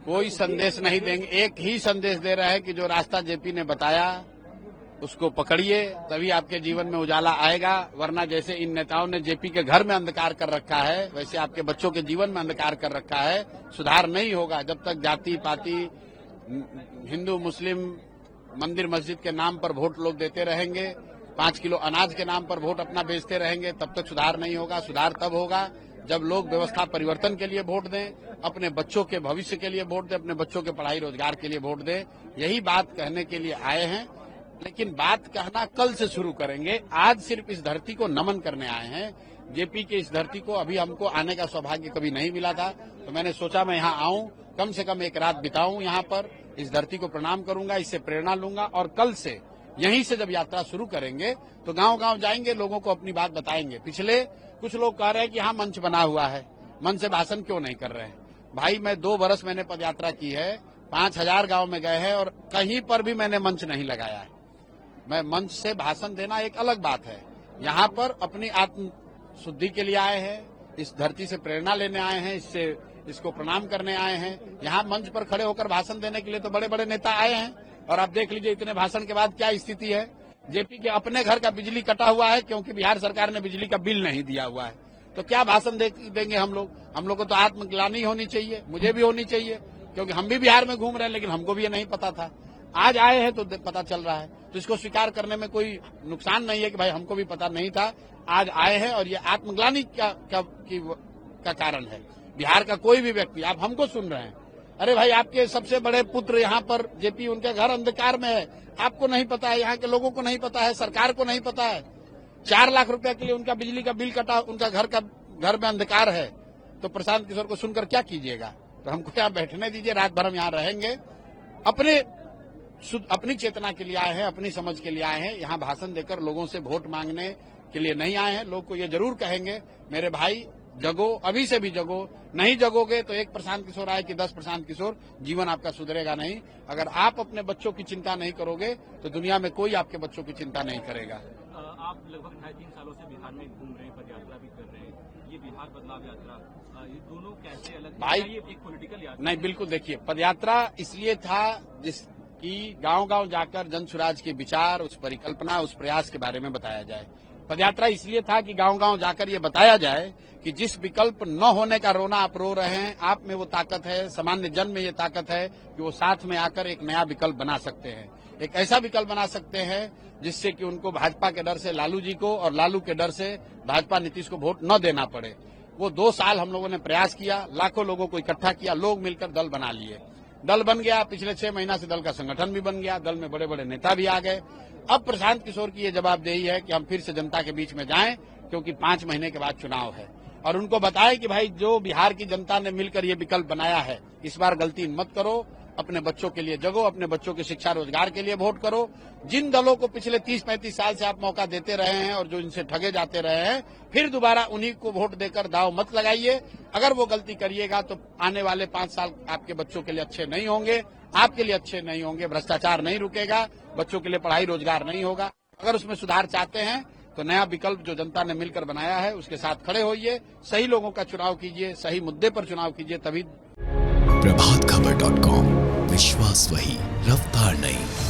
कोई संदेश नहीं देंगे। एक ही संदेश दे रहा है कि जो रास्ता जेपी ने बताया उसको पकड़िए, तभी आपके जीवन में उजाला आएगा। वरना जैसे इन नेताओं ने जेपी के घर में अंधकार कर रखा है, वैसे आपके बच्चों के जीवन में अंधकार कर रखा है। सुधार नहीं होगा जब तक जाति पाति, हिंदू मुस्लिम, मंदिर मस्जिद के नाम पर वोट लोग देते रहेंगे, 5 किलो अनाज के नाम पर वोट अपना बेचते रहेंगे, तब तक सुधार नहीं होगा। सुधार तब होगा जब लोग व्यवस्था परिवर्तन के लिए वोट दें, अपने बच्चों के भविष्य के लिए वोट दें, अपने बच्चों के पढ़ाई रोजगार के लिए वोट दें। यही बात कहने के लिए आए हैं, लेकिन बात कहना कल से शुरू करेंगे। आज सिर्फ इस धरती को नमन करने आए हैं। जेपी के इस धरती को अभी हमको आने का सौभाग्य कभी नहीं मिला था, तो मैंने सोचा मैं यहाँ आऊं, कम से कम एक रात बिताऊं यहाँ पर, इस धरती को प्रणाम करूंगा, इससे प्रेरणा लूंगा और कल से यहीं से जब यात्रा शुरू करेंगे तो गांव-गांव जाएंगे, लोगों को अपनी बात बताएंगे। पिछले कुछ लोग कह रहे हैं कि हाँ मंच बना हुआ है, मंच से भाषण क्यों नहीं कर रहे हैं। भाई मैं 2 बरस मैंने पदयात्रा की है, 5000 गांव में गए हैं और कहीं पर भी मैंने मंच नहीं लगाया है। मैं मंच से भाषण देना एक अलग बात है। यहाँ पर अपनी आत्म शुद्धि के लिए आए हैं, इस धरती से प्रेरणा लेने आए हैं, इसको प्रणाम करने आए हैं। यहाँ मंच पर खड़े होकर भाषण देने के लिए तो बड़े बड़े नेता आए हैं और आप देख लीजिए इतने भाषण के बाद क्या स्थिति है। जेपी के अपने घर का बिजली कटा हुआ है क्योंकि बिहार सरकार ने बिजली का बिल नहीं दिया हुआ है, तो क्या भाषण देंगे हम लोग। हम लोग को तो आत्मग्लानि होनी चाहिए, मुझे भी होनी चाहिए, क्योंकि हम भी बिहार में घूम रहे हैं, लेकिन हमको भी ये नहीं पता था। आज आए हैं तो पता चल रहा है, तो इसको स्वीकार करने में कोई नुकसान नहीं है कि भाई हमको भी पता नहीं था, आज आए हैं और ये आत्मग्लानि का कारण है। बिहार का कोई भी व्यक्ति, आप हमको सुन रहे हैं, अरे भाई आपके सबसे बड़े पुत्र यहाँ पर जेपी, उनके घर अंधकार में है, आपको नहीं पता है, यहाँ के लोगों को नहीं पता है, सरकार को नहीं पता है। 4 लाख रुपया के लिए उनका बिजली का बिल कटा, उनका घर में अंधकार है, तो प्रशांत किशोर को सुनकर क्या कीजिएगा। तो हमको यहाँ बैठने दीजिए, रात भर हम यहाँ रहेंगे। अपनी चेतना के लिए आए हैं, अपनी समझ के लिए आए हैं, यहाँ भाषण देकर लोगों से वोट मांगने के लिए नहीं आए हैं। लोग को ये जरूर कहेंगे मेरे भाई जगो, अभी से भी जगो, नहीं जगोगे तो 1 प्रशांत किशोर आए कि 10 प्रशांत किशोर, जीवन आपका सुधरेगा नहीं। अगर आप अपने बच्चों की चिंता नहीं करोगे तो दुनिया में कोई आपके बच्चों की चिंता नहीं करेगा। आप लगभग 2.5-3 सालों से बिहार में घूम रहे हैं, पदयात्रा भी कर रहे हैं, ये बिहार बदलाव यात्रा, ये दोनों कैसे अलग भाई? ये एक पॉलिटिकल यात्रा नहीं, बिल्कुल। देखिए, पदयात्रा इसलिए था जिसकी गांव-गांव जाकर जन सुराज के विचार, उस परिकल्पना, उस प्रयास के बारे में बताया जाए। पदयात्रा इसलिए था कि गांव-गांव जाकर ये बताया जाए कि जिस विकल्प न होने का रोना आप रो रहे हैं, आप में वो ताकत है, सामान्य जन में ये ताकत है कि वो साथ में आकर एक नया विकल्प बना सकते हैं, एक ऐसा विकल्प बना सकते हैं जिससे कि उनको भाजपा के डर से लालू जी को और लालू के डर से भाजपा नीतीश को वोट न देना पड़े। वो 2 साल हम लोगों ने प्रयास किया, लाखों लोगों को इकट्ठा किया, लोग मिलकर दल बना लिए, दल बन गया। पिछले 6 महीना से दल का संगठन भी बन गया, दल में बड़े बड़े नेता भी आ गए। अब प्रशांत किशोर की ये जवाबदेही है कि हम फिर से जनता के बीच में जाएं, क्योंकि 5 महीने के बाद चुनाव है, और उनको बताएं कि भाई जो बिहार की जनता ने मिलकर ये विकल्प बनाया है, इस बार गलती मत करो, अपने बच्चों के लिए जगो, अपने बच्चों के शिक्षा रोजगार के लिए वोट करो। जिन दलों को पिछले 30-35 साल से आप मौका देते रहे हैं और जो इनसे ठगे जाते रहे हैं, फिर दोबारा उन्हीं को वोट देकर दाव मत लगाइए। अगर वो गलती करिएगा तो आने वाले 5 साल आपके बच्चों के लिए अच्छे नहीं होंगे, आपके लिए अच्छे नहीं होंगे। भ्रष्टाचार नहीं रुकेगा, बच्चों के लिए पढ़ाई रोजगार नहीं होगा। अगर उसमें सुधार चाहते हैं तो नया विकल्प जो जनता ने मिलकर बनाया है उसके साथ खड़े होइए, सही लोगों का चुनाव कीजिए, सही मुद्दे पर चुनाव कीजिए, तभी। प्रभातखबर.com, विश्वास वही, रफ्तार नहीं।